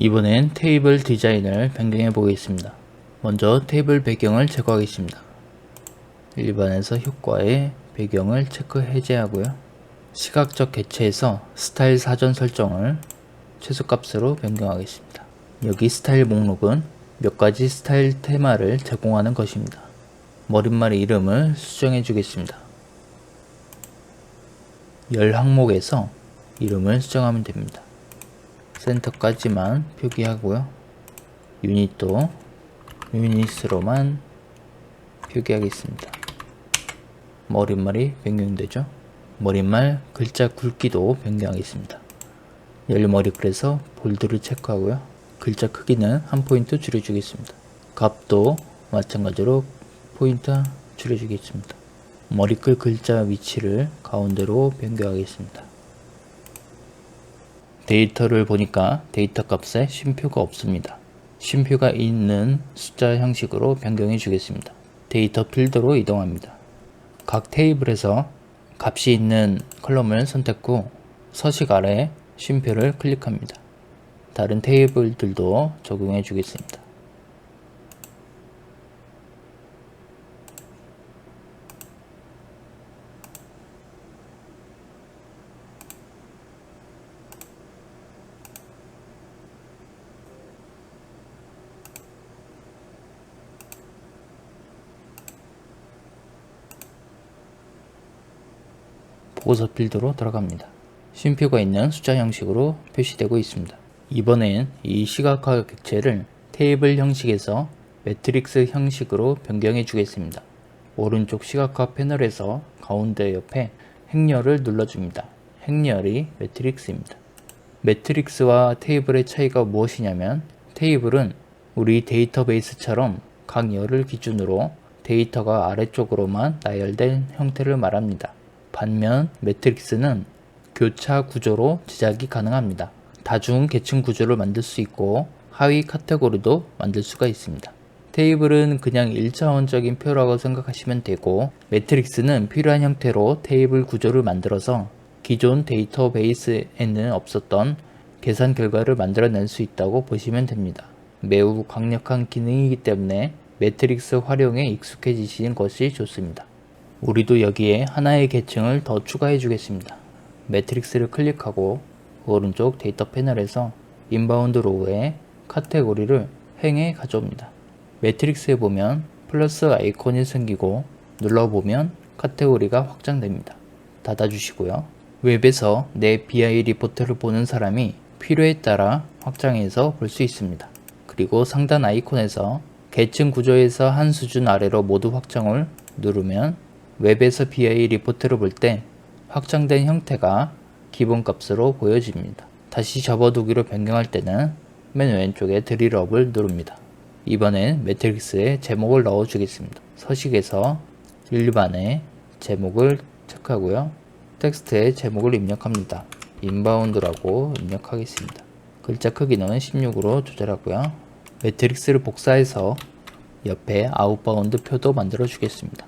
이번엔 테이블 디자인을 변경해 보겠습니다. 먼저 테이블 배경을 제거하겠습니다. 일반에서 효과의 배경을 체크 해제하고요. 시각적 개체에서 스타일 사전 설정을 최소값으로 변경하겠습니다. 여기 스타일 목록은 몇 가지 스타일 테마를 제공하는 것입니다. 머릿말 이름을 수정해 주겠습니다. 열 항목에서 이름을 수정하면 됩니다. 센터까지만 표기하고요. 유닛도 유닛으로만 표기하겠습니다. 머릿말이 변경되죠. 머릿말 글자 굵기도 변경하겠습니다. 열머리 그래서 볼드를 체크하고요. 글자 크기는 한 포인트 줄여주겠습니다. 값도 마찬가지로 포인트 줄여주겠습니다. 머리글 글자 위치를 가운데로 변경하겠습니다. 데이터를 보니까 데이터 값에 쉼표가 없습니다. 쉼표가 있는 숫자 형식으로 변경해 주겠습니다. 데이터 필드로 이동합니다. 각 테이블에서 값이 있는 컬럼을 선택 후 서식 아래 쉼표를 클릭합니다. 다른 테이블들도 적용해 주겠습니다. 보고서 필드로 들어갑니다. 쉼표가 있는 숫자 형식으로 표시되고 있습니다. 이번엔 이 시각화 객체를 테이블 형식에서 매트릭스 형식으로 변경해 주겠습니다. 오른쪽 시각화 패널에서 가운데 옆에 행렬을 눌러줍니다. 행렬이 매트릭스입니다. 매트릭스와 테이블의 차이가 무엇이냐면 테이블은 우리 데이터베이스처럼 각 열을 기준으로 데이터가 아래쪽으로만 나열된 형태를 말합니다. 반면 매트릭스는 교차 구조로 제작이 가능합니다. 다중 계층 구조를 만들 수 있고 하위 카테고리도 만들 수가 있습니다. 테이블은 그냥 1차원적인 표라고 생각하시면 되고 매트릭스는 필요한 형태로 테이블 구조를 만들어서 기존 데이터베이스에는 없었던 계산 결과를 만들어낼 수 있다고 보시면 됩니다. 매우 강력한 기능이기 때문에 매트릭스 활용에 익숙해지시는 것이 좋습니다. 우리도 여기에 하나의 계층을 더 추가해 주겠습니다. 매트릭스를 클릭하고 오른쪽 데이터 패널에서 인바운드 로우에 카테고리를 행에 가져옵니다. 매트릭스에 보면 플러스 아이콘이 생기고 눌러보면 카테고리가 확장됩니다. 닫아주시고요. 웹에서 내 BI 리포트를 보는 사람이 필요에 따라 확장해서 볼 수 있습니다. 그리고 상단 아이콘에서 계층 구조에서 한 수준 아래로 모두 확장을 누르면 웹에서 BI 리포트를 볼 때 확장된 형태가 기본값으로 보여집니다. 다시 접어두기로 변경할 때는 맨 왼쪽에 드릴업을 누릅니다. 이번엔 매트릭스에 제목을 넣어주겠습니다. 서식에서 일반에 제목을 체크하고요. 텍스트에 제목을 입력합니다. 인바운드라고 입력하겠습니다. 글자 크기는 16으로 조절하고요. 매트릭스를 복사해서 옆에 아웃바운드 표도 만들어 주겠습니다.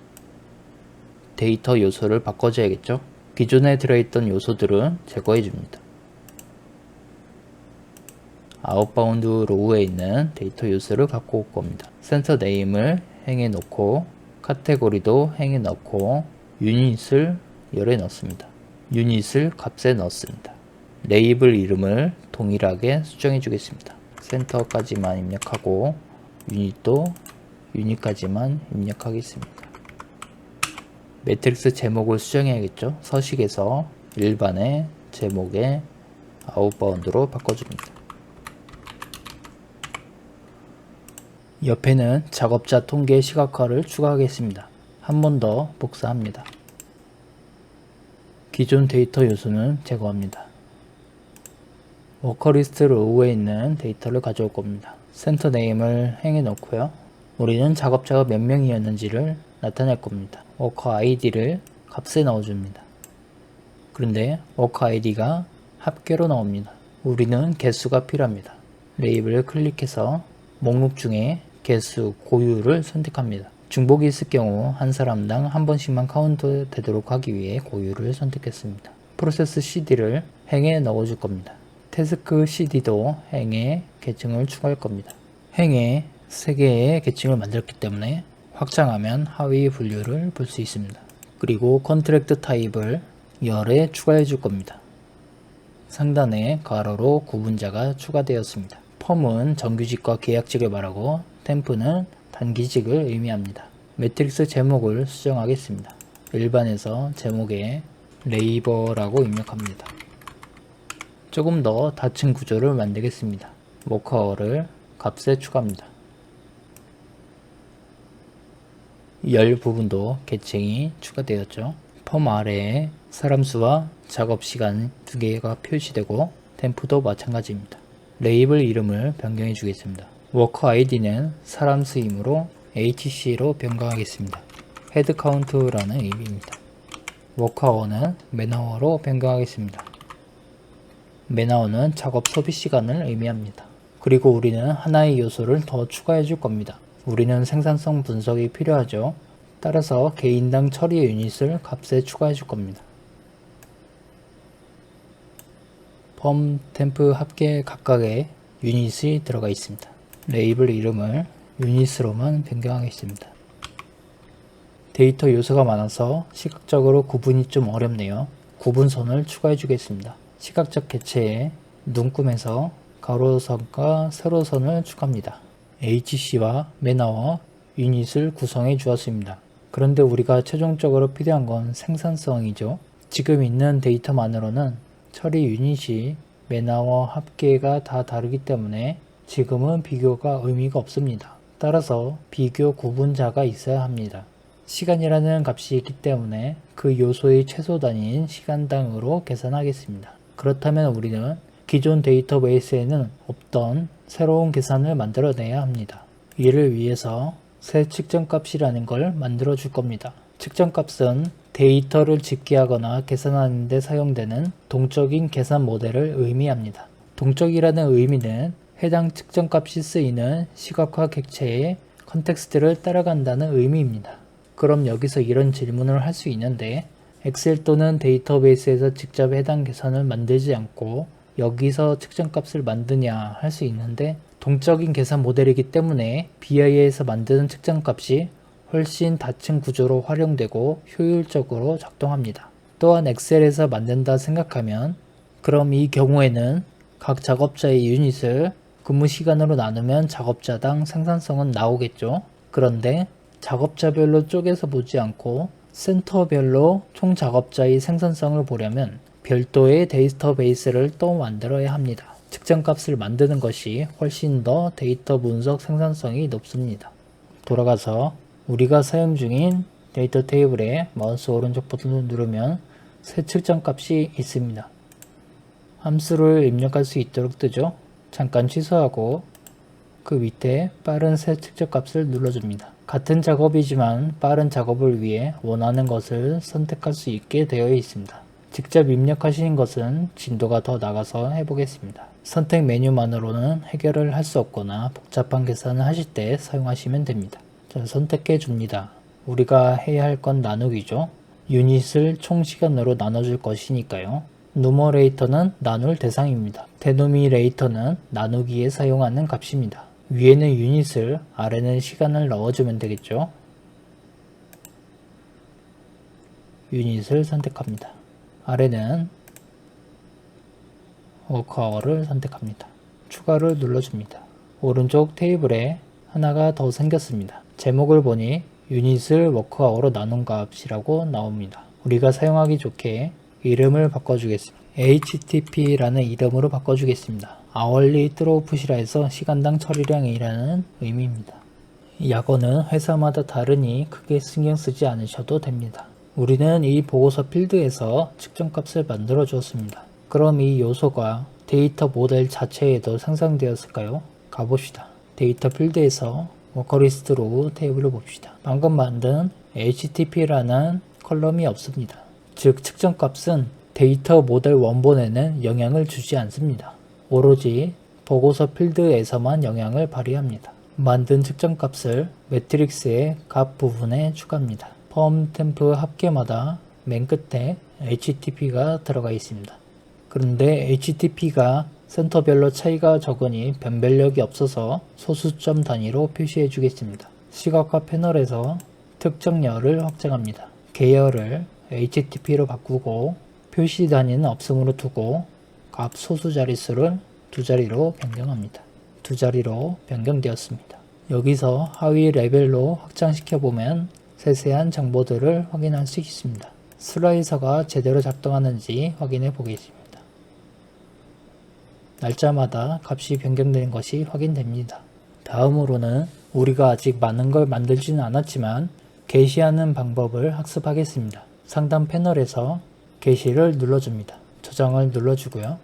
데이터 요소를 바꿔줘야겠죠? 기존에 들어있던 요소들은 제거해 줍니다. 아웃바운드 로우에 있는 데이터 요소를 갖고 올 겁니다. 센서 네임을 행에 넣고 카테고리도 행에 넣고 유닛을 열에 넣습니다. 유닛을 값에 넣습니다. 레이블 이름을 동일하게 수정해 주겠습니다. 센터까지만 입력하고 유닛도 유닛까지만 입력하겠습니다. 매트릭스 제목을 수정해야겠죠. 서식에서 일반의 제목에 아웃바운드로 바꿔줍니다. 옆에는 작업자 통계 시각화를 추가하겠습니다. 한 번 더 복사합니다. 기존 데이터 요소는 제거합니다. 워커리스트 로우에 있는 데이터를 가져올 겁니다. 센터 네임을 행에 넣고요. 우리는 작업자가 몇 명이었는지를 나타낼 겁니다. 워커 아이디를 값에 넣어줍니다. 그런데 워커 아이디가 합계로 나옵니다. 우리는 개수가 필요합니다. 레이블을 클릭해서 목록 중에 개수, 고유를 선택합니다. 중복이 있을 경우 한 사람당 한 번씩만 카운트 되도록 하기 위해 고유를 선택했습니다. 프로세스 CD를 행에 넣어줄 겁니다. 태스크 cd도 행에 계층을 추가할 겁니다. 행에 3개의 계층을 만들었기 때문에 확장하면 하위 분류를 볼 수 있습니다. 그리고 컨트랙트 타입을 열에 추가해 줄 겁니다. 상단에 가로로 구분자가 추가되었습니다. 펌은 정규직과 계약직을 말하고 템프는 단기직을 의미합니다. 매트릭스 제목을 수정하겠습니다. 일반에서 제목에 레이버라고 입력합니다. 조금 더 닫힌 구조를 만들겠습니다. 워커어를 값에 추가합니다. 열 부분도 계층이 추가되었죠. 펌 아래에 사람 수와 작업 시간 2개가 표시되고 템프도 마찬가지입니다. 레이블 이름을 변경해 주겠습니다. 워커 아이디는 사람 수이므로 HC로 변경하겠습니다. 헤드 카운트라는 의미입니다. 워커어는 맨아워로 변경하겠습니다. 맨아워는 작업 소비 시간을 의미합니다. 그리고 우리는 하나의 요소를 더 추가해 줄 겁니다. 우리는 생산성 분석이 필요하죠. 따라서 개인당 처리 유닛을 값에 추가해 줄 겁니다. 펌, 템프 합계 각각의 유닛이 들어가 있습니다. 레이블 이름을 유닛으로만 변경하겠습니다. 데이터 요소가 많아서 시각적으로 구분이 좀 어렵네요. 구분선을 추가해 주겠습니다. 시각적 개체에 눈금에서 가로선과 세로선을 추가합니다. HC와 맨아워 유닛을 구성해 주었습니다. 그런데 우리가 최종적으로 필요한 건 생산성이죠. 지금 있는 데이터만으로는 처리 유닛이 맨아워 합계가 다 다르기 때문에 지금은 비교가 의미가 없습니다. 따라서 비교 구분자가 있어야 합니다. 시간이라는 값이 있기 때문에 그 요소의 최소 단위인 시간당으로 계산하겠습니다. 그렇다면 우리는 기존 데이터베이스에는 없던 새로운 계산을 만들어내야 합니다. 이를 위해서 새 측정값이라는 걸 만들어 줄 겁니다. 측정값은 데이터를 집계하거나 계산하는 데 사용되는 동적인 계산 모델을 의미합니다. 동적이라는 의미는 해당 측정값이 쓰이는 시각화 객체의 컨텍스트를 따라간다는 의미입니다. 그럼 여기서 이런 질문을 할 수 있는데 엑셀 또는 데이터베이스에서 직접 해당 계산을 만들지 않고 여기서 측정값을 만드냐 할 수 있는데 동적인 계산 모델이기 때문에 BI에서 만드는 측정값이 훨씬 닫힌 구조로 활용되고 효율적으로 작동합니다. 또한 엑셀에서 만든다 생각하면 그럼 이 경우에는 각 작업자의 유닛을 근무 시간으로 나누면 작업자당 생산성은 나오겠죠. 그런데 작업자별로 쪼개서 보지 않고 센터별로 총 작업자의 생산성을 보려면 별도의 데이터베이스를 또 만들어야 합니다. 측정값을 만드는 것이 훨씬 더 데이터 분석 생산성이 높습니다. 돌아가서 우리가 사용 중인 데이터 테이블에 마우스 오른쪽 버튼을 누르면 새 측정값이 있습니다. 함수를 입력할 수 있도록 뜨죠. 잠깐 취소하고 그 밑에 빠른 새 측정값을 눌러줍니다. 같은 작업이지만 빠른 작업을 위해 원하는 것을 선택할 수 있게 되어 있습니다. 직접 입력하시는 것은 진도가 더 나가서 해보겠습니다. 선택 메뉴만으로는 해결을 할 수 없거나 복잡한 계산을 하실 때 사용하시면 됩니다. 자, 선택해 줍니다. 우리가 해야 할 건 나누기죠. 유닛을 총 시간으로 나눠줄 것이니까요. 누머레이터는 나눌 대상입니다. 데노미레이터는 나누기에 사용하는 값입니다. 위에는 유닛을, 아래는 시간을 넣어주면 되겠죠. 유닛을 선택합니다. 아래는 워크아워를 선택합니다. 추가를 눌러줍니다. 오른쪽 테이블에 하나가 더 생겼습니다. 제목을 보니 유닛을 워크아워로 나눈 값이라고 나옵니다. 우리가 사용하기 좋게 이름을 바꿔주겠습니다. HTP라는 이름으로 바꿔주겠습니다. hourly throughput이라 해서 시간당 처리량이라는 의미입니다. 약어는 회사마다 다르니 크게 신경 쓰지 않으셔도 됩니다. 우리는 이 보고서 필드에서 측정값을 만들어 주었습니다. 그럼 이 요소가 데이터 모델 자체에도 상상되었을까요? 가봅시다. 데이터 필드에서 워커리스트 로우 테이블을 봅시다. 방금 만든 HTP라는 컬럼이 없습니다. 즉 측정값은 데이터 모델 원본에는 영향을 주지 않습니다. 오로지 보고서 필드에서만 영향을 발휘합니다. 만든 측정값을 매트릭스의 값 부분에 추가합니다. 펌, 템프 합계마다 맨 끝에 HTP가 들어가 있습니다. 그런데 HTP가 센터별로 차이가 적으니 변별력이 없어서 소수점 단위로 표시해 주겠습니다. 시각화 패널에서 특정열을 확장합니다. 계열을 HTP로 바꾸고 표시 단위는 없음으로 두고 값 소수 자릿수를 2자리로 변경합니다. 2자리로 변경되었습니다. 여기서 하위 레벨로 확장시켜 보면 세세한 정보들을 확인할 수 있습니다. 슬라이서가 제대로 작동하는지 확인해 보겠습니다. 날짜마다 값이 변경되는 것이 확인됩니다. 다음으로는 우리가 아직 많은 걸 만들지는 않았지만 게시하는 방법을 학습하겠습니다. 상단 패널에서 게시를 눌러줍니다. 저장을 눌러주고요.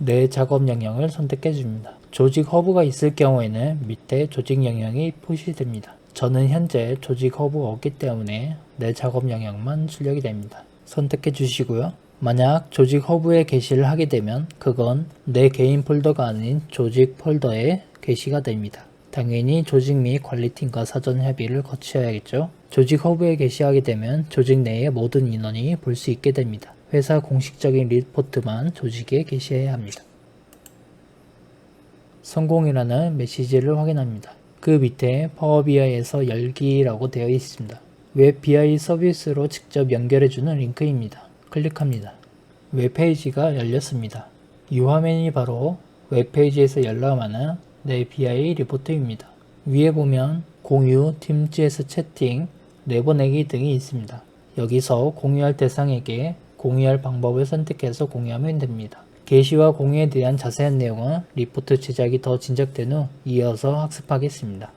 내 작업 영역을 선택해 줍니다. 조직 허브가 있을 경우에는 밑에 조직 영역이 표시됩니다. 저는 현재 조직 허브가 없기 때문에 내 작업 영역만 출력이 됩니다. 선택해 주시고요. 만약 조직 허브에 게시를 하게 되면 그건 내 개인 폴더가 아닌 조직 폴더에 게시가 됩니다. 당연히 조직 및 관리팀과 사전 협의를 거쳐야겠죠. 조직 허브에 게시하게 되면 조직 내의 모든 인원이 볼 수 있게 됩니다. 회사 공식적인 리포트만 조직에 게시해야 합니다. 성공이라는 메시지를 확인합니다. 그 밑에 파워 BI에서 열기라고 되어 있습니다. 웹 BI 서비스로 직접 연결해주는 링크입니다. 클릭합니다. 웹페이지가 열렸습니다. 이 화면이 바로 웹페이지에서 열람하는 내 BI 리포트입니다. 위에 보면 공유, 팀즈에서 채팅, 내보내기 등이 있습니다. 여기서 공유할 대상에게 공유할 방법을 선택해서 공유하면 됩니다. 게시와 공유에 대한 자세한 내용은 리포트 제작이 더 진척된 후 이어서 학습하겠습니다.